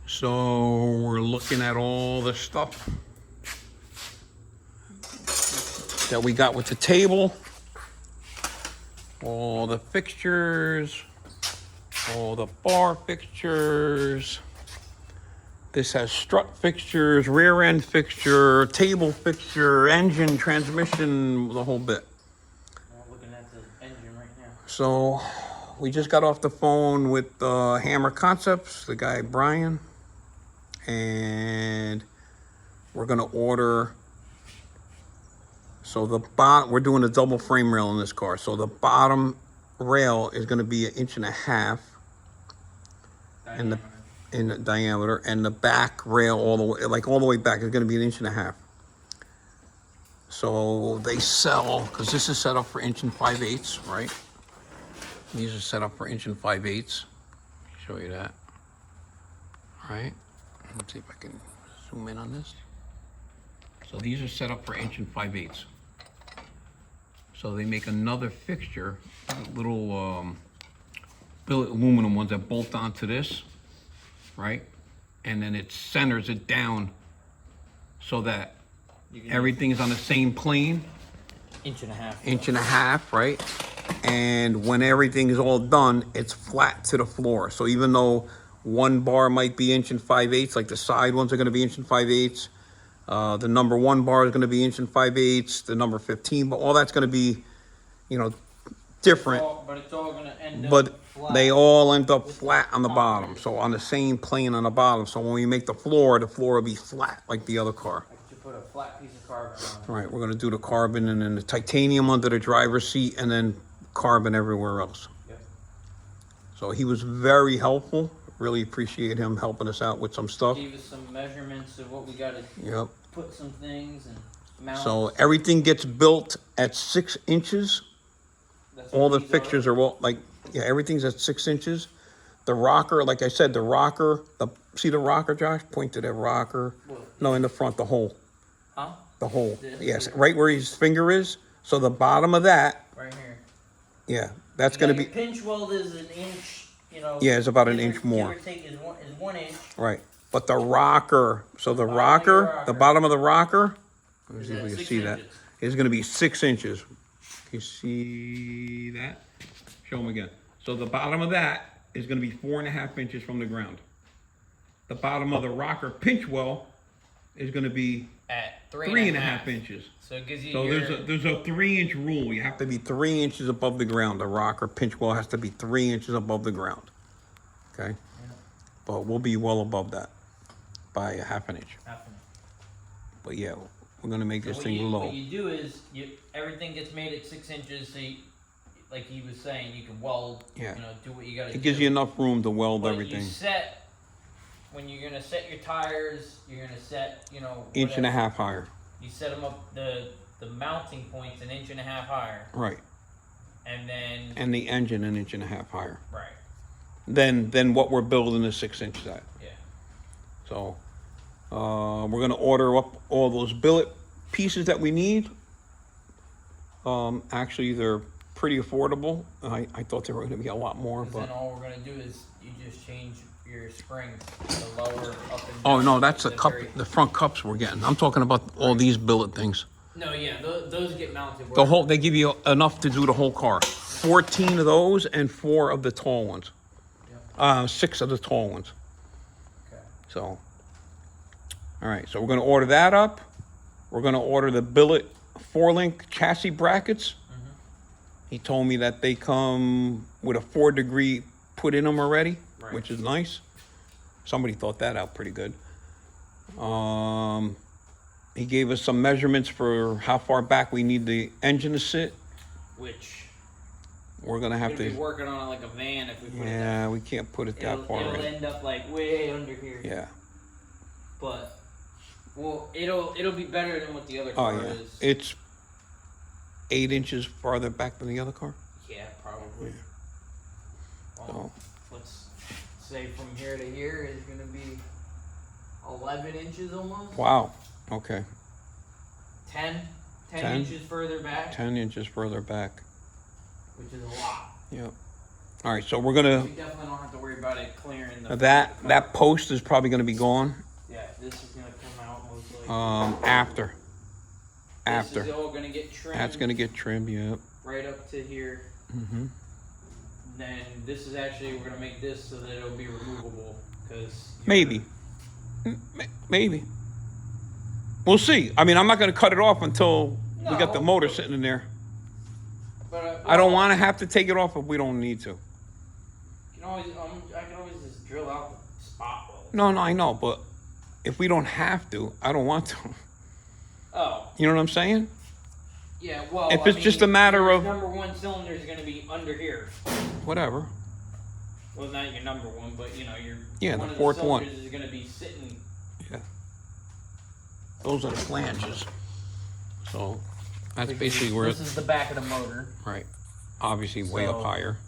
So we're looking at all the stuff that we got with the table, all the fixtures, all the bar fixtures. This has strut fixtures, rear end fixture, table fixture, engine, transmission, the whole bit. I'm looking at the engine right now. So we just got off the phone with Hammer Concepts, the guy Brian, and we're gonna order. So we're doing a double frame rail in this car. So the bottom rail is gonna be 1.5 inches in the diameter, and the back rail all the way back is gonna be 1.5 inches. So they sell, because this is set up for 1 5/8, right? These are set up for 1 5/8. Show you that. All right. Let's see if I can zoom in on this. So these are set up for 1 5/8. So they make another fixture, little billet aluminum ones that bolt onto this, right? And then it centers it down so that everything is on the same plane. 1.5 1.5 inches, right? And when everything is all done, it's flat to the floor. So even though one bar might be 1 5/8, like the side ones are gonna be 1 5/8, the number 1 bar is gonna be 1 5/8, the number 15, but all that's gonna be, different. But it's all gonna end But up flat. they all end up flat on the bottom, so on the same plane on the bottom. So when we make the floor will be flat like the other car. I should put a flat piece of carbon on it. All right, we're gonna do the carbon and then the titanium under the driver's seat and then carbon everywhere else. Yep. So he was very helpful. Really appreciate him helping us out with some stuff. Gave us some measurements of what we gotta Yep. put some things and mount. So everything gets built at 6 inches. That's All what the these fixtures are everything's at 6 inches. The rocker, like I said, see the rocker, Josh? Point to that rocker. No, in the front, the hole. Huh? The hole. This? Yes, right where his finger is. So the bottom of that, Right here. yeah, that's gonna be, Your pinch weld is an inch, yeah, it's about an give or- inch more. Give or take is 1 inch. Right. But the rocker, so the Bottom of your rocker, the rocker. bottom of the rocker, let me Is see if at we can 6 see that, inches. is gonna be 6 inches. You see that? Show them again. So the bottom of that is gonna be 4.5 inches from the ground. The bottom of the rocker pinch well is gonna be At 3.5 inches. So it gives you So your... there's a 3-inch rule. You have to be 3 inches above the ground. The rocker pinch well has to be 3 inches above the ground. Okay? But we'll be well above that by 1/2 inch. But yeah, we're gonna make this thing low. What you do is, everything gets made at 6 inches, so like he was saying, you can weld, Yeah. do what you gotta do. It gives you enough room to weld But everything. when you're gonna set your tires, you're gonna set, 1.5 higher. You set them up, the mounting point's 1.5 inches higher, Right. and then, And the engine 1.5 inches higher. right, Then what we're building is 6 inches at. yeah. So we're gonna order up all those billet pieces that we need. Actually, they're pretty affordable. I thought they were gonna be a lot more, Because then but all we're gonna do is, you just change your springs, the lower, up and down. oh no, that's the cup. very- The front cups we're getting. I'm talking about all these billet things. No, yeah, those get mounted. The whole, they give you enough to do the whole car. 14 of those and 4 of the tall ones. 6 of the tall ones. Okay. So, all right. So we're gonna order that up. We're gonna order the billet 4-link chassis brackets. He told me that they come with a 4-degree put in them already, Right. which is nice. Somebody thought that out pretty good. He gave us some measurements for how far back we need the engine to sit. Which, We're gonna have we'll be to, working on it like a van if we put it yeah, we can't put it down. that far It'll in. end up like way under here. Yeah. But, well, it'll be better than what the other Oh car yeah. is. It's 8 inches farther back than the other car. Yeah, probably. So, Well, let's say from here to here is gonna be 11 inches almost. wow. Okay. 10 10? inches further back, 10 inches further back. which is a lot. Yep. All right, so we're gonna, We definitely don't have to worry about it clearing the. that post is probably gonna be gone, Yeah, this is gonna come out most likely. after. This is all gonna get trimmed. That's gonna get trimmed, yeah. right up to here. Mm-hmm. Then this is actually, we're gonna make this so that it'll be removable, because. Maybe. Maybe. We'll see. I mean, I'm not gonna cut it off until we got the No. motor sitting in there. But, I don't wanna have to take it off if we don't need to. You can always, I can always just drill out the spot welds. No, I know, but if we don't have to, I don't want to. Oh, You know what I'm saying? yeah, well. If it's just a matter your of- Number one cylinder is gonna be under here. Whatever. Well, not your number one, but you know, your. Yeah, one the of fourth one. cylinders is gonna be sitting. Yeah. Those are the flanges. So that's basically where, This is the back of the motor. right. Obviously way up So- higher,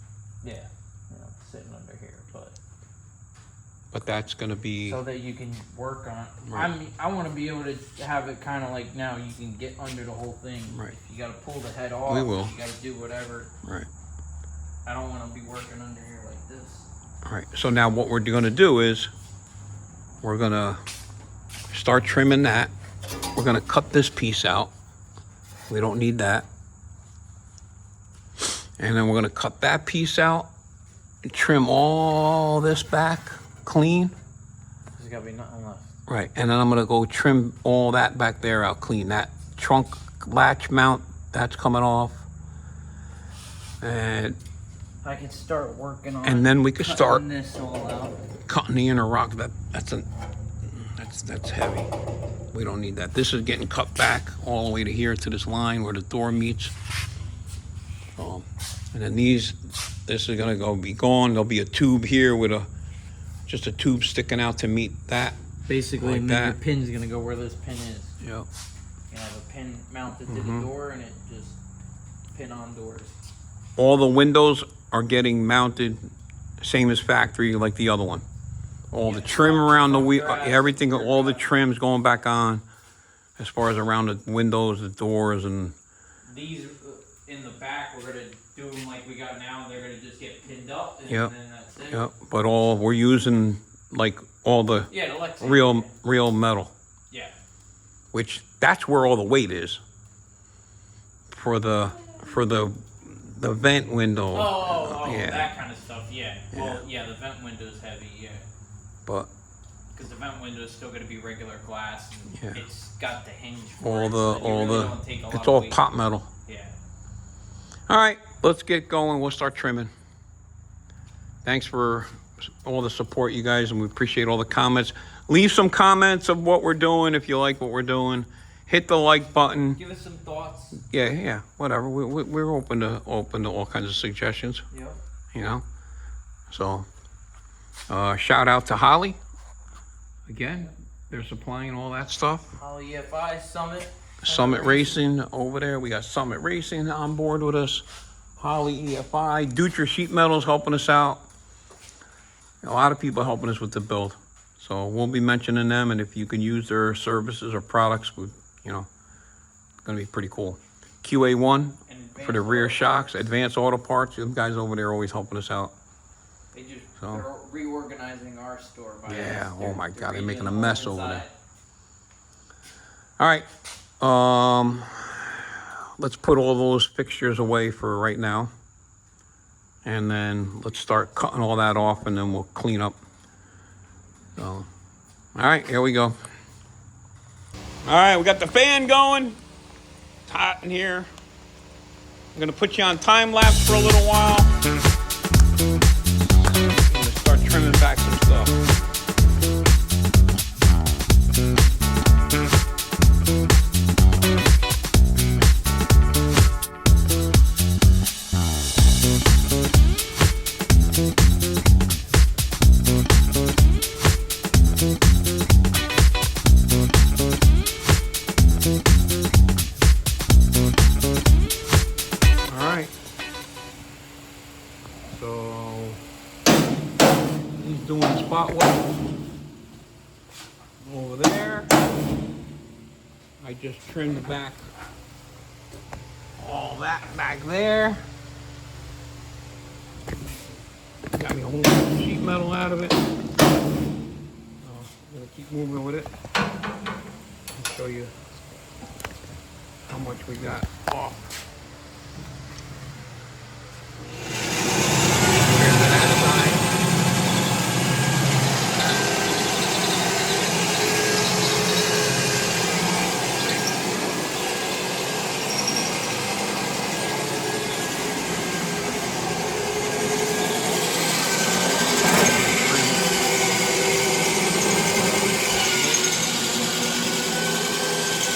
Yeah, you know, sitting under here, but that's gonna be, so that you can work on. Right. I want to be able to have it kind of like now. You can get under the whole thing. Right. If you got to pull the head off. We will. You got to do whatever. right. I don't want to be working under here like this. All right, so now what we're gonna do is, we're gonna start trimming that. We're gonna cut this piece out. We don't need that. And then we're gonna cut that piece out and trim all this back clean. There's got to be nothing left. Right, and then I'm gonna go trim all that back there out clean. That trunk latch mount, that's coming off. And I can start working on. And then we could cutting start- this all out. cutting the inner rock, that's heavy. We don't need that. This is getting cut back all the way to here to this line where the door meets. And then this is gonna be gone. There'll be a tube here with just a tube sticking out to meet that. Basically, Like and then your that. pin's gonna go where this pin is. Yep. You have a pin mounted to Mm-hmm. the door, and it just pin on doors. All the windows are getting mounted, same as factory, like the other one. All the trim around the wheel, everything, all the trims going back on, as far as around the windows, the doors, and These in the back, we're gonna do them like we got now. They're gonna just get pinned up, and Yep. then that's it. yep. But we're using like all the Yeah, the Lexington. real metal, Yeah. which that's where all the weight is for the vent window. Oh, yeah. that kind of stuff. Yeah. Well, yeah, the vent window's heavy. Yeah. But Because the vent window is still going to be regular glass, and Yeah. it's got the hinge for all it, the so you all really the don't take a lot it's of all weight. pot metal. Yeah. All right, let's get going. We'll start trimming. Thanks for all the support, you guys, and we appreciate all the comments. Leave some comments of what we're doing if you like what we're doing. Hit the like button. Give us some thoughts. Yeah, whatever. We're open to all kinds of suggestions. Yep. You know. So, shout out to Holly. Again, they're supplying all that stuff. Holly EFI Summit. Summit Racing over there. We got Summit Racing on board with us. Holly EFI. Dutra Sheet Metal's helping us out. A lot of people helping us with the build. So we'll be mentioning them, and if you can use their services or products, it's going to be pretty cool. QA1 for the rear shocks. Advanced Auto Parts. The guys over there are always helping us out. They're reorganizing our store. By Yeah, us. oh my They're God, they're making a redoing mess all over there. inside. All right. Let's put all those fixtures away for right now. And then let's start cutting all that off, and then we'll clean up. So, all right, here we go. All right, we got the fan going. It's hot in here. I'm gonna put you on time lapse for a little while. I'm gonna start trimming back some stuff. All right. So he's doing spot weld over there. I just trimmed the back, all that back there. Got me a whole bunch of sheet metal out of it. I'm gonna keep moving with it. I'll show you how much we got off. Here's that side.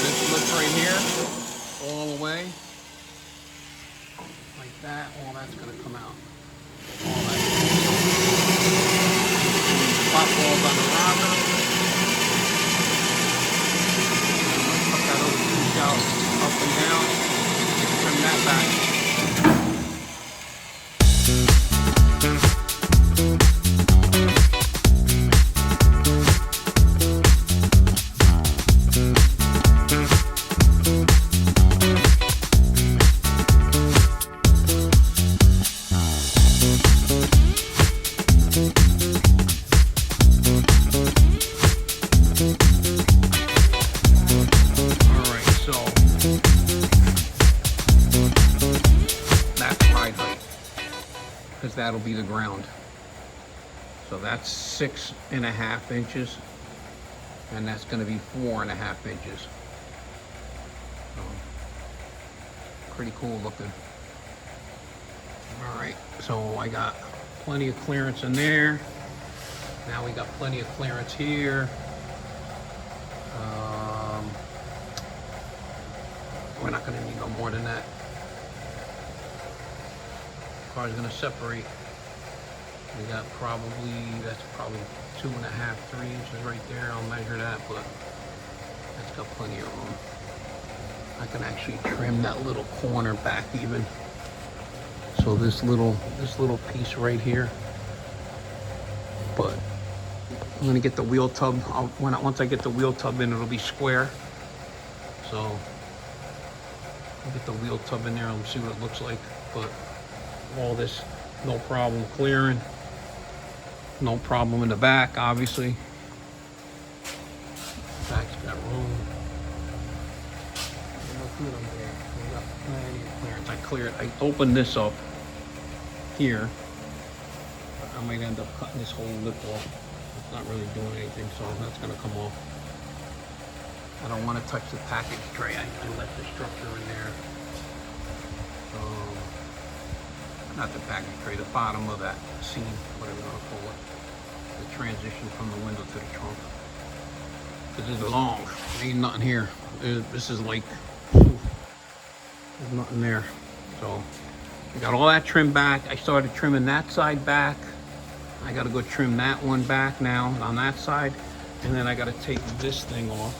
This lip right here, all the way, like that. All that's gonna come out. All that. Pop balls on the rocker. Put that other piece out, up and down. Trim that back. Because that'll be the ground. So that's 6.5 inches, and that's going to be 4.5 inches. So, pretty cool looking. All right, so I got plenty of clearance in there. Now we got plenty of clearance here. We're not going to need no more than that. Car's gonna separate. We got that's probably 2.5, 3 inches right there. I'll measure that, but that's got plenty of room. I can actually trim that little corner back even. So this little piece right here. But I'm gonna get the wheel tub. Once I get the wheel tub in, it'll be square. So I'll get the wheel tub in there and see what it looks like. But all this, no problem clearing. No problem in the back, obviously. Back's got room. We got plenty of clearance. I opened this up here. I might end up cutting this whole lip off. It's not really doing anything, so that's gonna come off. I don't want to touch the package tray. I left the structure in there. Not the package tray, the bottom of that seam, whatever you want to call it. The transition from the window to the trunk. This is long. There ain't nothing here. This is like, there's nothing there. So, I got all that trimmed back. I started trimming that side back. I got to go trim that one back now on that side. And then I got to take this thing off.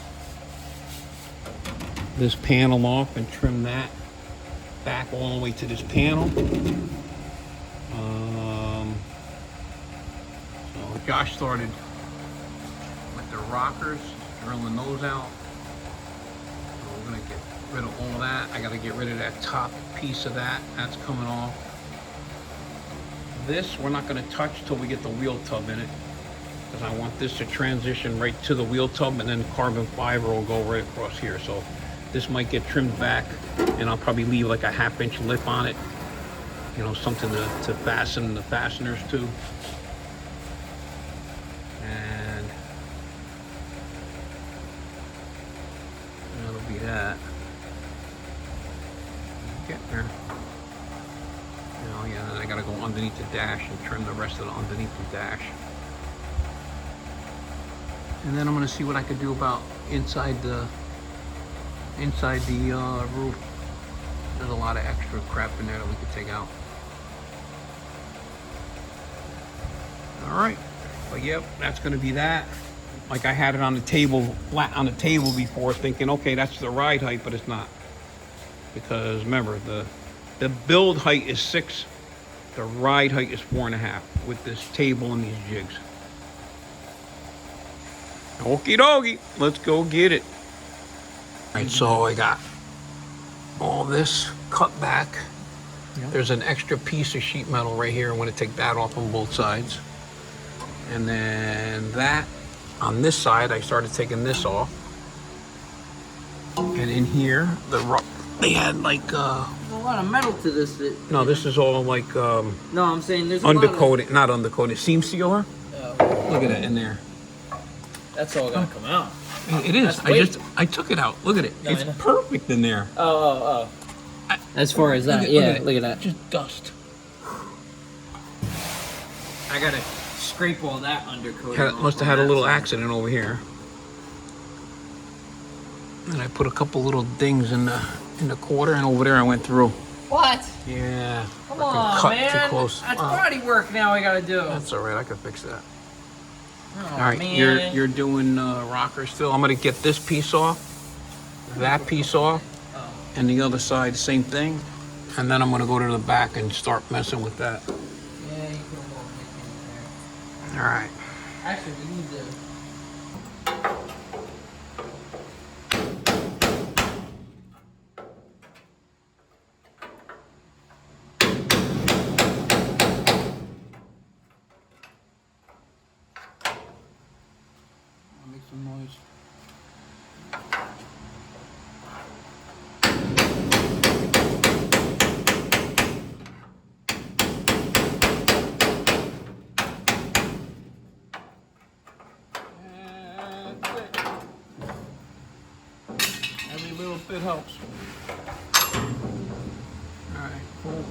This panel off and trim that back all the way to this panel. So Josh started with the rockers, drilling those out. So we're gonna get rid of all that. I gotta get rid of that top piece of that. That's coming off. This we're not gonna touch till we get the wheel tub in it, because I want this to transition right to the wheel tub, and then carbon fiber will go right across here. So this might get trimmed back, and I'll probably leave like a 1/2 inch lip on it. You know, something to fasten the fasteners to. And that'll be that. Get there. You know, yeah, then I gotta go underneath the dash and trim the rest of the underneath the dash. And then I'm gonna see what I could do about inside the roof. There's a lot of extra crap in there that we could take out. All right, but yep, that's gonna be that. Like I had it on the table, flat on the table before, thinking, okay, that's the ride height, but it's not. Because remember, the build height is 6, the ride height is 4.5 with this table and these jigs. Okie dokie, let's go get it. All right, so I got all this cut back. There's an extra piece of sheet metal right here. I'm going to take that off on both sides. And then that, on this side, I started taking this off. And in here, they had like... There's a lot of metal to this. No, this is all like... No, I'm saying there's a undercoated, not undercoated, seam sealer. Oh. Look at it in there. That's all gonna come out. It is. I took it out. Look at it. No, It's perfect in there. Oh. As far as that, look at that. Just dust. I gotta scrape all that undercoat. Must have had a little accident over here. And I put a couple little dings in the quarter, and over there I went through. What? Yeah. Come I on, man. Too close. That's body work now I gotta do. That's all right. I can fix that. Oh, All right, man. you're doing rocker still. I'm gonna get this piece off, that piece off, and the other side same thing, and then I'm gonna go to the back and start messing with that. Yeah, you can walk it in there. All right. Actually, we need to. Make some noise. Every little bit helps. All right, cool.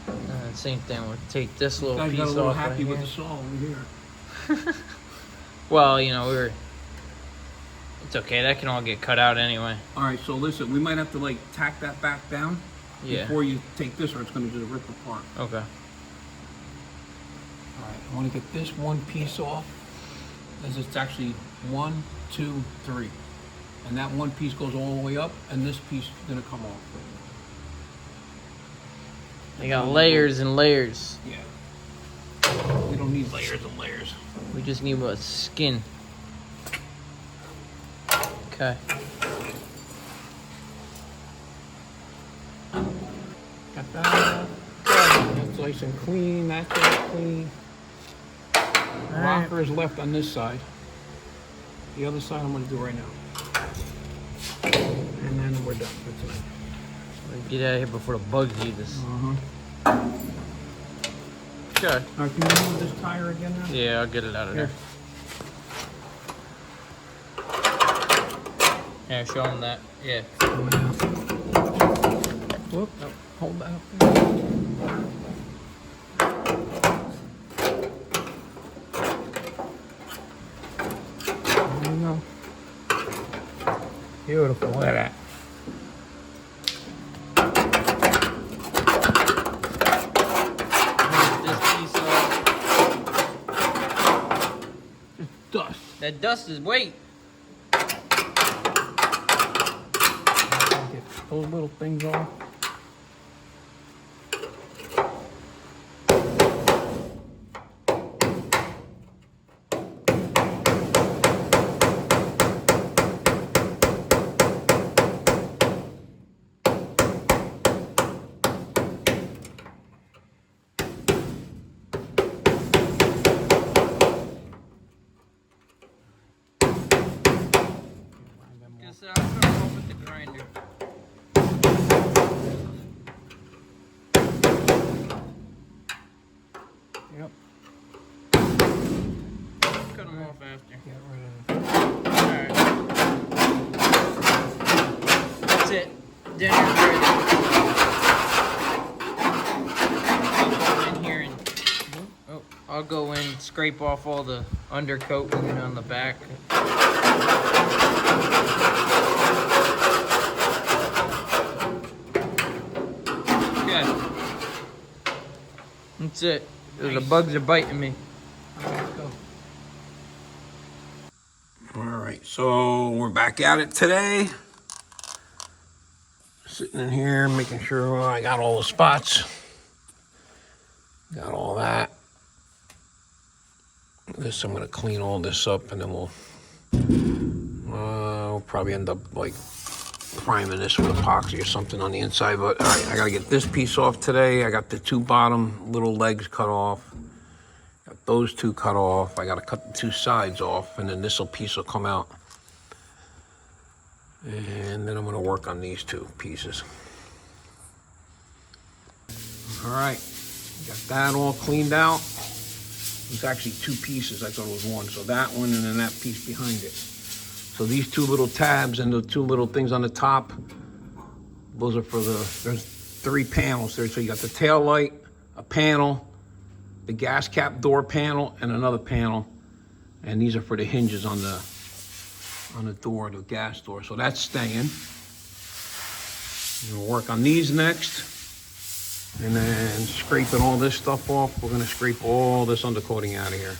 And same thing. We'll take this little I piece got a little off. happy right with here. the saw over here. Well, you know, it's okay. That can all get cut out anyway. All right, so listen, we might have to like tack that back down Yeah. before you take this, or it's going to just rip apart. Okay. All right, I want to get this one piece off. As it's actually 1, 2, 3, and that one piece goes all the way up, and this piece is going to come off. They got layers and layers. Yeah. We don't need layers and layers. We just need a skin. Okay. Got that. That's nice and clean. That's all clean. Rocker is left on this side. The other side I'm going to do right now. And then we're done for tonight. Get out of here before the bugs eat us. Okay. All right, can you move this tire again now? Yeah, I'll get it out of there. Yeah, show them that. Yeah. Whoop, hold that up there. There you go. Beautiful, look at that. This piece of Dust. that dust is weight. Get those little things off. Guess I'll come up with the grinder. Yep. Cut them off after. Get rid of it. Alright. That's it. Dinner's ready. I'll go in here and I'll go in, scrape off all the undercoat on the back. Okay. That's it. The bugs are biting me. Let's go. All right, so we're back at it today. Sitting in here, making sure I got all the spots. Got all that. This, I'm gonna clean all this up, and then we'll probably end up like priming this with epoxy or something on the inside. But all right, I gotta get this piece off today. I got the two bottom little legs cut off. Got those two cut off. I gotta cut the two sides off, and then this piece will come out. And then I'm gonna work on these two pieces. All right, got that all cleaned out. It's actually two pieces. I thought it was one. So that one and then that piece behind it. So these two little tabs and the two little things on the top, those are for there's 3 panels there. So you got the tail light, a panel, the gas cap door panel, and another panel. And these are for the hinges on the door, the gas door. So that's staying. We'll work on these next. And then scraping all this stuff off. We're gonna scrape all this undercoating out of here.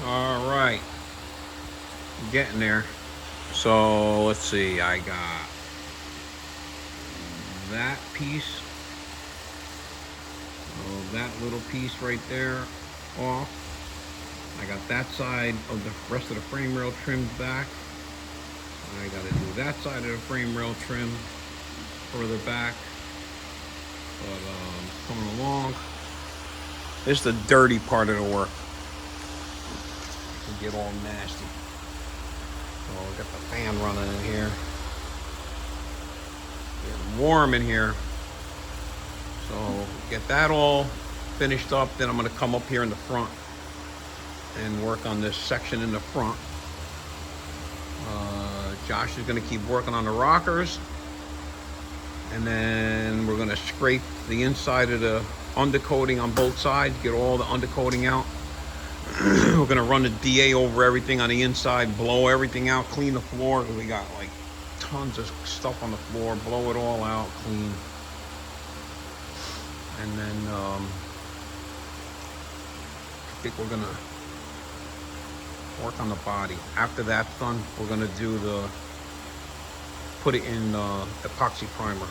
All right, I'm getting there. So let's see, I got that piece, that little piece right there off. I got that side of the rest of the frame rail trimmed back. I gotta do that side of the frame rail trim further back. But coming along. This is the dirty part of the work. It can get all nasty. So we got the fan running in here. Getting warm in here. So get that all finished up. Then I'm gonna come up here in the front and work on this section in the front. Josh is going to keep working on the rockers, and then we're going to scrape the inside of the undercoating on both sides, get all the undercoating out. We're going to run the DA over everything on the inside, blow everything out, clean the floor, because we got like tons of stuff on the floor. Blow it all out, clean. And then I think we're going to work on the body. After that's done, we're gonna do put it in epoxy primer.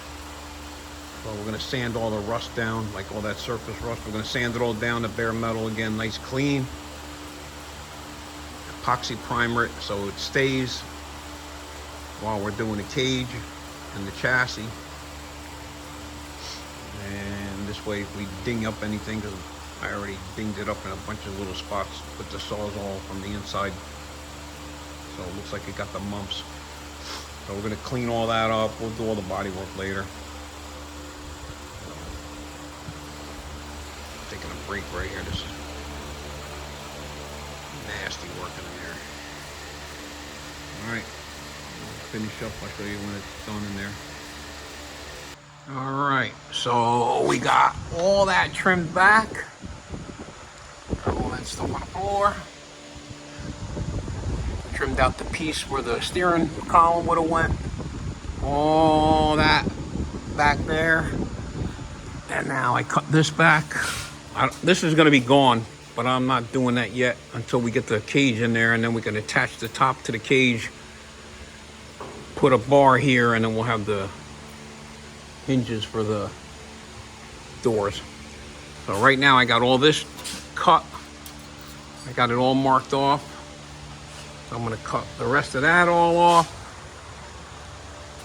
So we're gonna sand all the rust down, like all that surface rust. We're gonna sand it all down to bare metal again, nice clean. Epoxy primer it so it stays while we're doing the cage and the chassis. And this way, if we ding up anything, because I already dinged it up in a bunch of little spots with the Sawzall from the inside. So it looks like it got the mumps. So we're gonna clean all that up. We'll do all the body work later. Taking a break right here. This is nasty working in there. All right, finish up. I'll show you when it's done in there. All right, so we got all that trimmed back. All that stuff on the floor. Trimmed out the piece where the steering column would have went. All that back there. And now I cut this back. This is gonna be gone, but I'm not doing that yet until we get the cage in there, and then we can attach the top to the cage, put a bar here, and then we'll have the hinges for the doors. So right now I got all this cut. I got it all marked off. So I'm gonna cut the rest of that all off,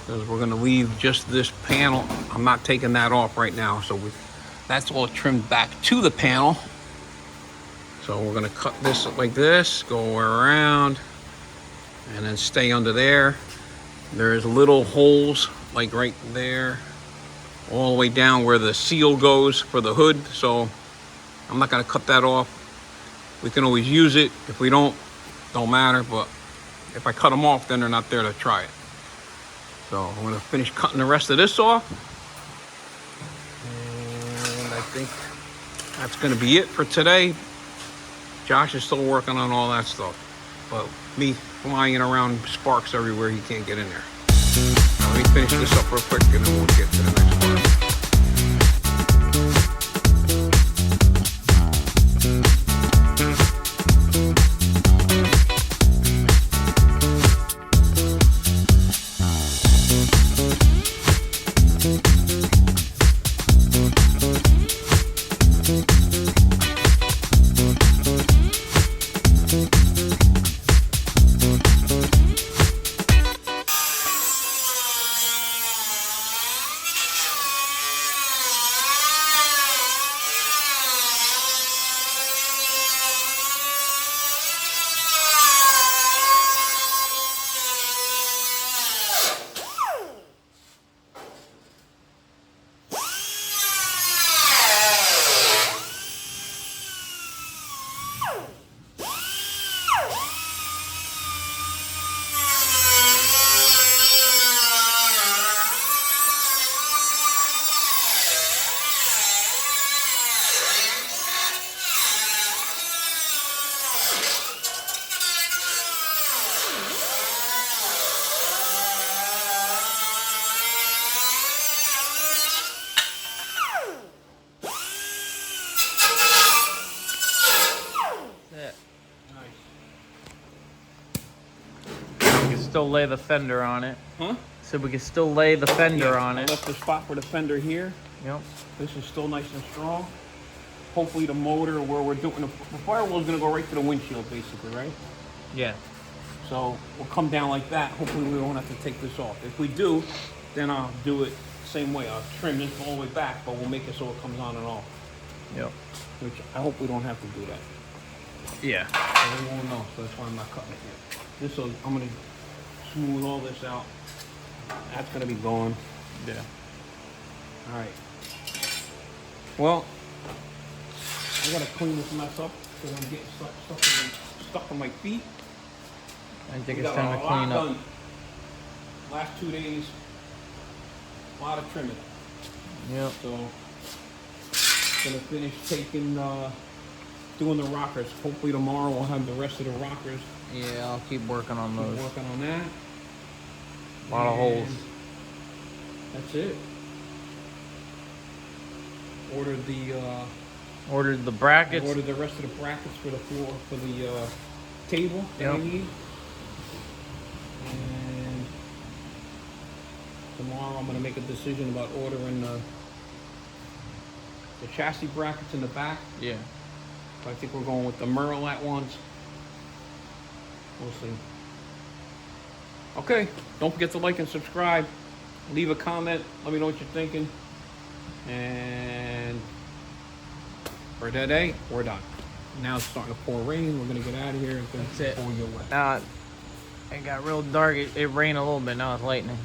because we're gonna leave just this panel. I'm not taking that off right now. So that's all trimmed back to the panel. So we're gonna cut this like this, go around, and then stay under there. There's little holes like right there, all the way down where the seal goes for the hood. So I'm not gonna cut that off. We can always use it. If we don't matter, but if I cut them off, then they're not there to try it. So I'm gonna finish cutting the rest of this off. And I think that's gonna be it for today. Josh is still working on all that stuff, but me flying around sparks everywhere, he can't get in there. Let me finish this up real quick and then we'll get to the next part. still lay the fender on it. Huh? So we can still lay the fender on I it. left the spot for the fender here. Yep. This is still nice and strong. Hopefully the motor where we're doing the firewall is gonna go right to the windshield basically, right? Yeah. So we'll come down like that. Hopefully we won't have to take this off. If we do, then I'll do it same way. I'll trim this all the way back, but we'll make it so it comes on and off. Yep. Which I hope we don't have to do that. Yeah. So we won't know, so that's why I'm not cutting it yet. This will, I'm gonna smooth all this out. That's gonna be gone. Yeah. All right. Well, I gotta clean this mess up because I'm getting stuck on my feet. I think We it's got time a to clean lot up. done. Last 2 days, a lot of trimming. Yep. So, gonna finish doing the rockers. Hopefully tomorrow we'll have the rest of the rockers. Yeah, I'll keep working on Keep those. working on that. A lot of holes. And that's it. Ordered Ordered the brackets. ordered the rest of the brackets for the floor for the table that I Yep. need. And tomorrow I'm gonna make a decision about ordering the chassis brackets in the back. Yeah. I think we're going with the Merlet ones. We'll see. Okay, don't forget to like and subscribe. Leave a comment. Let me know what you're thinking. And for today, we're done. Now it's starting to pour rain. We're gonna get out of here. It's gonna That's it. pour you away. It got real dark. It rained a little bit. Now it's lightning.